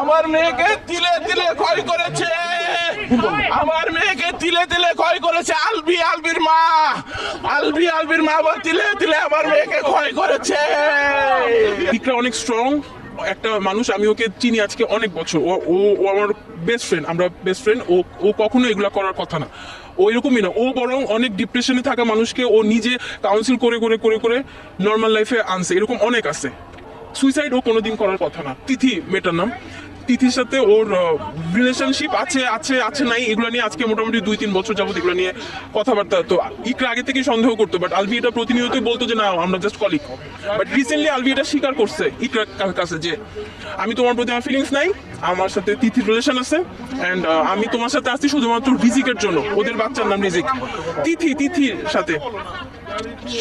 আমার মেয়েকে তিলে তিলে ক্ষয় করেছে, আমার মেয়েকে তিলে তিলে ক্ষয় করেছে আলবির মা, আলবির মা আবার তিলে তিলে আমার মেয়েকে ক্ষয় করেছে। ইকরা অনেক স্ট্রং একটা মানুষ, আমি ওকে চিনি আজকে অনেক বছর। ও ও ও আমার বেস্ট ফ্রেন্ড, আমরা বেস্ট ফ্রেন্ড। ও কখনো এগুলা করার কথা না, ও এরকমই না। ও বরং অনেক ডিপ্রেশনে থাকা মানুষকে ও নিজে কাউন্সিল করে করে করে করে নর্মাল লাইফে আনছে, এরকম অনেক আছে। সুইসাইড ও কোনোদিন করার কথা না। তিথি মেয়েটার নাম, তিথির সাথে ওর রিলেশনশিপ আছে আছে আছে নাই এগুলো নিয়ে আজকে মোটামুটি 2-3 বছর যাবত এগুলো নিয়ে কথাবার্তা। তো ইকরা আগে থেকে সন্দেহ করতো, বাট আলভি এটা প্রতিনিয়তই বলতো যে না আমরা just colleague. But recently Alvi এটা স্বীকার করছে ইকরার কাছে যে আমি তোমার প্রতি আমার ফিলিংস নাই, আমার সাথে তিথির রিলেশন আছে, অ্যান্ড আমি তোমার সাথে আসছি শুধুমাত্র রিজিকের জন্য। ওদের বাচ্চার নাম রিজিক। তিথির সাথে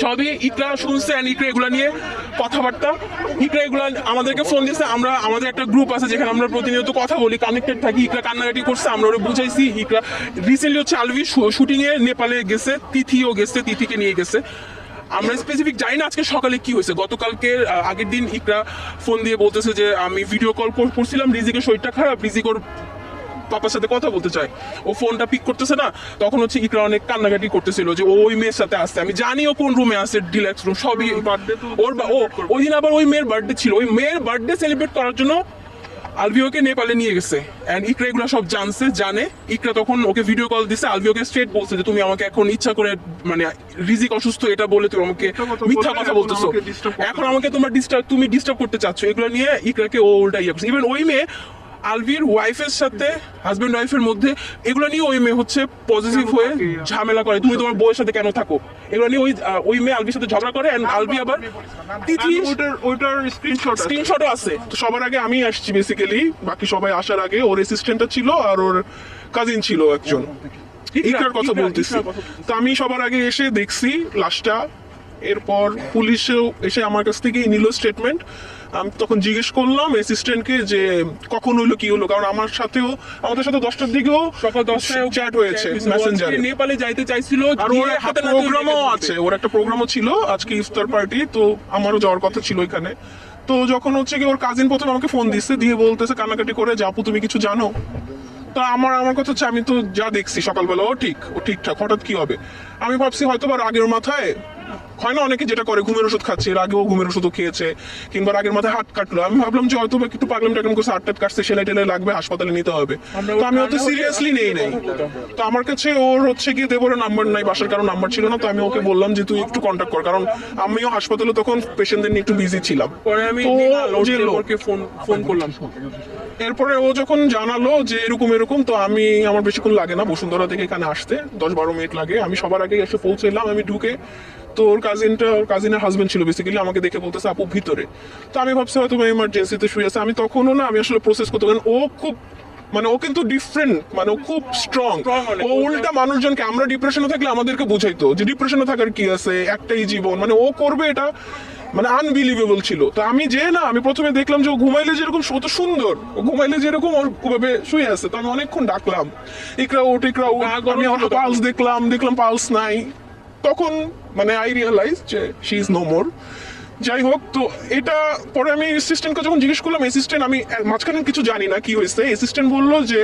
সবই ইকরা শুনছে, অ্যান্ড ইকরা এগুলা নিয়ে কথাবার্তা। ইকরা এগুলা আমাদেরকে ফোন দিয়েছে, আমরা আমাদের একটা গ্রুপ আছে যেখানে আমরা প্রতিনিয়ত কথা বলি, কানেক্টেড থাকি। ইকরা কান্নাকাটি করছে, আমরা ওরা বুঝাইছি। ইকরা রিসেন্টলি হচ্ছে আলভি শুটিং এ নেপালে গেছে, তিথিও গেছে, তিথিকে নিয়ে গেছে। আমরা স্পেসিফিক জানি না আজকে সকালে কি হয়েছে। গতকালকে আগের দিন ইকরা ফোন দিয়ে বলতেছে যে আমি ভিডিও কল করছিলাম, রিজিকের শরীরটা খারাপ, রিজিক ওর পাপার সাথে কথা বলতে চায়, ও ফোনটা পিক করতেছে না। তখন হচ্ছে ইকরা অনেক কান্নাকাটি করতেছিল যে ওই মেয়ের সাথে আসছে। আমি জানি ও কোন রুমে আছে, ডিলাক্স রুম সবই। ওর ওই দিন আবার ওই মেয়ের বার্থডে ছিল, ওই মেয়ের বার্থডে সেলিব্রেট করার জন্য আলভিওকে নেপালে নিয়ে গেছে, এন্ড ইকরা এগুলো সব জানে। ইকরা তখন ওকে ভিডিও কল দিছে, আলভিওকে স্ট্রেট বলছে যে তুমি আমাকে এখন ইচ্ছা করে মানে রিজিক অসুস্থ এটা বলে তুমি আমাকে মিথ্যা কথা বলতেছো, এখন আমাকে তুমি ডিস্টার্ব করতে চাচ্ছ। এগুলো নিয়ে ইকরাকে ও উল্টা ইয়ে করছে। ইভেন ওই মেয়ে আলভির ওয়াইফের সাথে, হাজবেন্ড ওয়াইফের মধ্যে এগুলো নিয়ে ওই মেয়ে হচ্ছে পজিটিভ হয়ে ঝামেলা করে, তুমি তোমার বউয়ের সাথে কেন থাকো, এগুলো নিয়ে ওই মেয়ে আলভির সাথে ঝগড়া করে। এন্ড আলভি আবার তিথি ওইটার স্ক্রিনশটও আছে। তো সবার আগে আমি আসছি বেসিক্যালি, বাকি সবাই আসার আগে ওর অ্যাসিস্ট্যান্টটা ছিল আর ওর কাজিন ছিল একজন। ইকরার কথা বলতেছি। তো আমি সবার আগে এসে দেখছি লাশটা, এরপর পুলিশও এসে আমার কাছ থেকে নিল স্টেটমেন্ট। আমি তখন জিজ্ঞেস করলাম অ্যাসিস্ট্যান্টকে যে কখন হলো কি হলো, কারণ আমাদের সাথে 10টার দিকেও সকাল 10টায় চ্যাট হয়েছে মেসেঞ্জারে। নেপালে যাইতে চাইছিল, আর ওর একটা প্রোগ্রামও আছে, ওর একটা প্রোগ্রামও ছিল আজকে ইফতার পার্টি, তো আমারও যাওয়ার কথা ছিল এখানে। তো যখন হচ্ছে কি ওর কাজিন প্রথমে আমাকে ফোন দিচ্ছে, দিয়ে বলতেছে কান্নাকাটি করে যে আপু তুমি কিছু জানো। তো আমার কথা হচ্ছে আমি তো যা দেখছি সকালবেলা ও ঠিকঠাক, হঠাৎ কি হবে। আমি ভাবছি হয়তো বা আগের মাথায় হয় না অনেকে যেটা করে ঘুমের ওষুধ খাচ্ছে, এর আগেও ঘুমের ওষুধও খেয়েছে, কিংবা আগের মাথায় হাত কাটলো। আমি ভাবলাম যে হয়তো একটু পাগলাম টাগলাম করছে, হাত কাটছে, সেলাই টেলাই লাগবে, হাসপাতালে নিতে হবে। তো আমি হয়তো সিরিয়াসলি নেই নাই। তো আমার কাছে ওর হচ্ছে গিয়ে দেবরের নাম্বার নাই, বাসার কারো নাম্বার ছিল না। তো আমি ওকে বললাম যে তুই একটু কন্ট্যাক্ট কর, কারণ আমিও হাসপাতালে তখন পেশেন্টদের নিয়ে একটু বিজি ছিলাম। পরে আমি ফোন করলাম। এরপরে ও যখন জানালো যে এরকম, তো আমার বেশিক্ষণ লাগে না বসুন্ধরা থেকে এখানে আসতে, 10-12 মিনিট লাগে। আমি সবার আগে এসে পৌঁছলাম। আমি ঢুকে তো ওর কাজিনের হাজবেন্ড ছিল বেসিক্যালি, আমাকে দেখে বলতেছে আপু ভিতরে। তো আমি ভাবছি হয়তো ইমার্জেন্সিতে শুয়ে আছে। আমি তখনও না, আমি আসলে প্রসেস করতে পারি। ও খুব মানে ও কিন্তু ডিফারেন্ট, মানে ও খুব স্ট্রং। ও উল্টা মানুষজনকে, আমরা ডিপ্রেশনে থাকলে আমাদেরকে বুঝাইতো যে ডিপ্রেশনে থাকার কি আছে, একটাই জীবন, মানে ও করবে এটা, মানে আনবিলিভেবল ছিল। তো আমি প্রথমে দেখলাম যে ও ঘুমাইলে যেরকম অত সুন্দর, ও ঘুমাইলে যেরকম ওর ভাবে শুয়ে আছে। তো আমি অনেকক্ষণ ডাকলাম ইকরা ওঠ, আমি পালস দেখলাম পালস নাই। তখন মানে আই রিয়েলাইজ যে শি ইজ নো মোর। যাই হোক, তো এটা পরে আমি অ্যাসিস্ট্যান্টকে যখন জিজ্ঞেস করলাম, অ্যাসিস্ট্যান্ট, আমি মাঝখানে কিছু জানি না কি হয়েছে, অ্যাসিস্ট্যান্ট বললো যে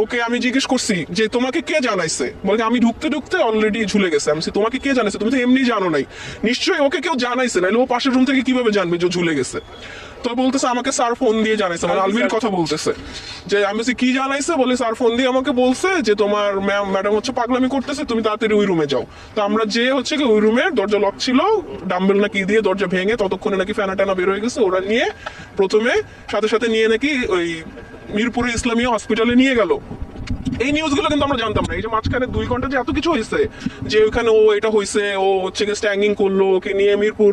ওকে আমি জিজ্ঞেস করছি যে তোমাকে কে জানাইছে, বলে আমি ঢুকতে অলরেডি ঝুলে গেছে। আমি তোমাকে কে জানাইছে, তুমি তো এমনি জানো নাই, নিশ্চয়ই ওকে কেউ জানাইছে, নাহলে ও পাশের রুম থেকে কিভাবে জানবে যে ঝুলে গেছে। তো বলতেছে আমাকে স্যার ফোন দিয়ে জানাইছে, মানে আলভির কথা বলতেছে যে আমি কি জানাইছে, বলে স্যার ফোন দিয়ে আমাকে বলছে যে তোমার ম্যাডাম হচ্ছে পাগলামি করতেছে, তুমি তাড়াতাড়ি ওই রুমে যাও। তো আমরা যে হচ্ছে কি ওই রুমের দরজা লক ছিল, ডাম্বেল না কি দিয়ে দরজা ভেঙে ততক্ষণে নাকি ফ্যানা টানা বের হয়ে গেছে। ওরা নিয়ে প্রথমে সাথে নিয়ে নাকি ওই মিরপুরে ইসলামিয়া হসপিটালে নিয়ে গেল। এই নিউজগুলো কিন্তু আমরা জানতাম না। এই যে মাঝখানে 2 ঘন্টা যে এত কিছু হয়েছে, যে ওখানে ও এটা হয়েছে, ও হচ্ছে স্ট্যাঙ্গিং করলো, ওকে নিয়ে মিরপুর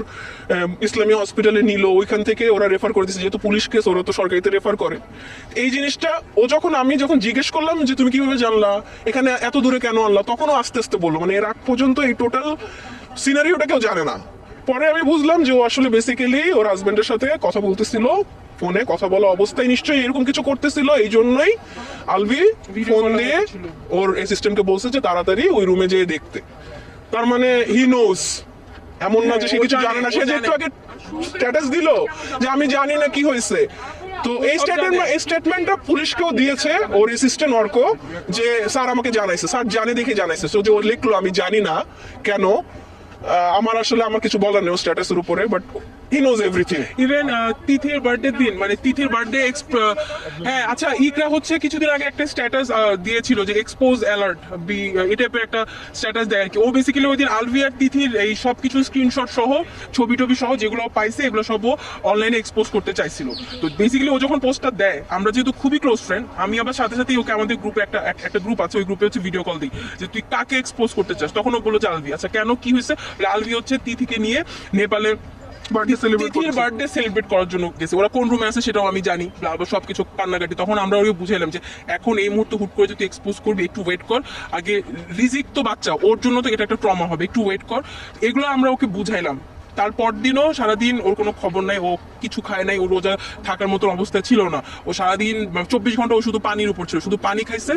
ইসলামিয়া হসপিটালে নিল, ওইখান থেকে ওরা রেফার করে দিচ্ছে, যেহেতু পুলিশ কেস ওরা তো সরকারিতে রেফার করে। এই জিনিসটা আমি যখন জিজ্ঞেস করলাম যে তুমি কিভাবে জানলা, এখানে এত দূরে কেন আনলা, তখনও আস্তে আস্তে বললো, মানে এর আগ পর্যন্ত এই টোটাল সিনারিওটা কেউ জানে না। পরে আমি বুঝলাম যে ও আসলে বেসিক্যালি ওর হাজবেন্ডের সাথে কথা বলতেছিল, ফোনে কথা বলা অবস্থায় নিশ্চয়ই এরকম কিছু করতেছিল। এই জন্যই আলভি ফোন দিয়ে ওর অ্যাসিস্ট্যান্টকে বলছে যে তাড়াতাড়ি ওই রুমে যেয়ে দেখতে। তার মানে হি নোস, এমন না যে সে কিছু জানে না। সে যে একটু আগে স্ট্যাটাস দিল যে আমি জানি না কি হয়েছে, তো এই স্টেটমেন্টটা পুলিশকেও দিয়েছে ওর অ্যাসিস্ট্যান্ট অর্ক, যে স্যার আমাকে জানাইছে, স্যার জানে দেখে জানাইছে। সো যে ও লিখলো আমি জানি না কেন, আমার আসলে আমার কিছু বলার নেই স্ট্যাটাসের উপরে, but he knows everything. Even তিথির বার্থডে দিন, মানে তিথির বার্থডে হ্যাঁ আচ্ছা, ইকরা হচ্ছে কিছুদিন আগে একটা স্ট্যাটাস দিয়েছিল যে এক্সপোজ অ্যালার্ট বি, এই টাইপের একটা স্ট্যাটাস দেয় আর কি। ও বেসিক্যালি ওই দিন আলভি আর তিথির এই সব কিছু স্ক্রিনশট সহ ছবি টবি সহ যেগুলো পাইছে এগুলো সব অনলাইনে এক্সপোজ করতে চাইছিল। তো বেসিক্যালি ও যখন পোস্টটা দেয়, আমরা যেহেতু খুবই ক্লোজ ফ্রেন্ড, আমি আবার সাথে সাথে ওকে আমাদের গ্রুপে একটা গ্রুপ আছে, ওই গ্রুপে হচ্ছে ভিডিও কল দিই যে তুই কাকে এক্সপোজ করতে চাস। তখন ও বললো যে আলভি। আচ্ছা কেন, কি হয়েছে? আলভি হচ্ছে তিথিকে নিয়ে নেপালে তিথির বার্থডে সেলিব্রেট করার জন্য গেছে। ওরা কোন রুমে আছে সেটাও আমি জানি, আবার সবকিছু কান্নাকাটি। তখন আমরা ওকে বুঝাইলাম যে এখন এই মুহূর্তে হুট করে যদি এক্সপোজ করবি, একটু ওয়েট কর, আগে রিজিক তো বাচ্চা, ওর জন্য তো এটা একটা ট্রমা হবে, একটু ওয়েট কর। এগুলো আমরা ওকে বুঝাইলাম। তারপর দিনও সারাদিন ওর কোনো খবর নাই, ও কিছু খায় নাই, ও রোজা থাকার মতন অবস্থা ছিল না। ও সারাদিন 24 ঘন্টা ও শুধু পানির উপর ছিল, শুধু পানি খাইছে।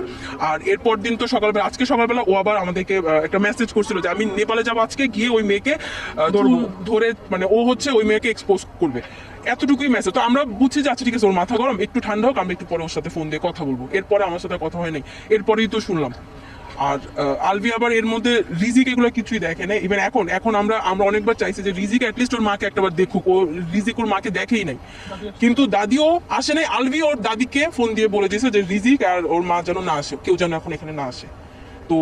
আর এরপর দিন তো সকালবেলা, আজকে সকালবেলা ও আবার আমাদেরকে একটা মেসেজ করছিল যে আমি নেপালে যাবো আজকে, গিয়ে ওই মেয়েকে ধরে, মানে ও হচ্ছে ওই মেয়েকে এক্সপোজ করবে, এতটুকুই মেসেজ। তো আমরা বুঝছি যে আচ্ছা ঠিক আছে, ওর মাথা গরম, একটু ঠান্ডা হোক, আমরা একটু পরে ওর সাথে ফোন দিয়ে কথা বলবো। এরপরে আমার সাথে কথা হয় নাই, এরপরেই তো শুনলাম। আর আলভি আবার এর মধ্যে রিজিক এগুলো কিছুই দেখে না। ইভেন এখন আমরা অনেকবার চাইছি যে রিজিক অ্যাটলিস্ট ওর মাকে একটাবার দেখুক, ও রিজিক ওর মাকে দেখেই নাই, কিন্তু দাদিও আসে নাই। আলভি ওর দাদিকে ফোন দিয়ে বলে দিয়েছে যে রিজিক আর ওর মা যেন না আসে, কেউ যেন এখন এখানে না আসে। তো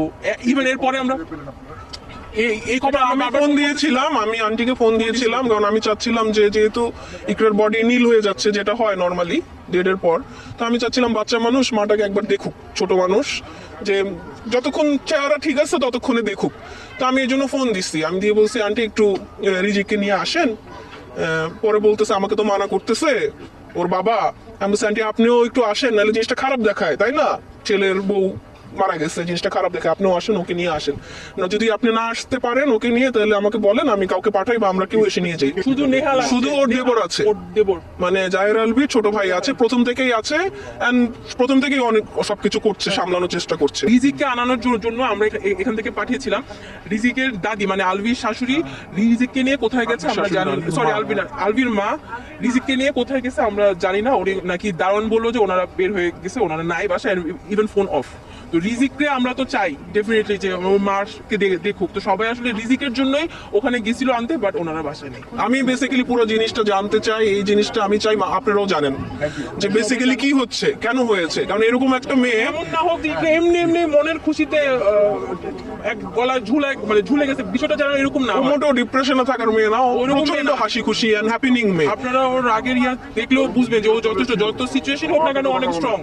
ইভেন এরপরে আমরা এই খবর আমি ফোন দিয়েছিলাম, আমি আন্টিকে ফোন দিয়েছিলাম, কারণ আমি চাচ্ছিলাম যে যেহেতু ইকরার বডি নীল হয়ে যাচ্ছে, যেটা হয় নর্মালি ডেডের পর, তো আমি চাচ্ছিলাম বাচ্চা মানুষ মাটাকে একবার দেখুক, ছোট মানুষ, যে যতক্ষণ চেহারা ঠিক আছে ততক্ষণে দেখুক। তো আমি এই জন্য ফোন দিচ্ছি, আমি দিয়ে বলছি আন্টি একটু রিজিককে নিয়ে আসেন। পরে বলতেছে আমাকে তো মানা করতেছে ওর বাবা। আমি বলছি আন্টি আপনিও একটু আসেন, নাহলে জিনিসটা খারাপ দেখায়, তাই না? ছেলের বউ মারা গেছে, জিনিসটা খারাপ দেখে, আপনিও আসেন, ওকে নিয়ে আসেন। না যদি আপনি না আসতে পারেন ওকে নিয়ে, তাহলে আমাকে বলেন, আমি কাউকে পাঠাই বা আমরা কেউ এসে নিয়ে যাই। শুধু নেহাল, শুধু ওর দেবর আছে, ওর দেবর মানে জাহের আলভি ছোট ভাই আছে, প্রথম থেকেই আছে, এন্ড প্রথম থেকেই অনেক সবকিছু করছে, সামলানোর চেষ্টা করছে। রিজিককে আনানোর জন্য আমরা এখান থেকে পাঠিয়েছিলাম। রিজিকের দাদি মানে আলভির শাশুড়ি রিজিককে নিয়ে কোথায় গেছে আমরা জানি, সরি আলভির মা রিজিককে নিয়ে কোথায় গেছে আমরা জানি না। ওর নাকি দারোয়ান বললো যে ওনারা বের হয়ে গেছে, ওনারা নাই বাসায়, ইভেন ফোন অফ। তো রিজিককে আমরা তো চাই ডেফিনেটলি যে ওর মাকে দেখুক। তো সবাই আসলে রিজিকের জন্যই ওখানে গেছিল আনতে, বাট ওনারা বাসায় নেই। আমি বেসিক্যালি পুরো জিনিসটা জানতে চাই, এই জিনিসটা আমি চাই আপনারাও জানেন যে বেসিক্যালি কি হচ্ছে, কেন হয়েছে। কারণ এরকম একটা মেয়ে, এমন না হোক যে এমনি এমনি মনের খুশিতে এক গলায় ঝুলে গেছে, বিষয়টা যেন এরকম না ও হয়। মোটেও ডিপ্রেশনে থাকার মেয়ে না, ও ওরকম মেয়ে প্রচন্ড না। হাসি খুশি এন্ড হ্যাপিনিং মেয়ে। আপনারা ওর আগের দেখলেও বুঝবেন যে ও যত সিচুয়েশন হোক না কেন অনেক স্ট্রং।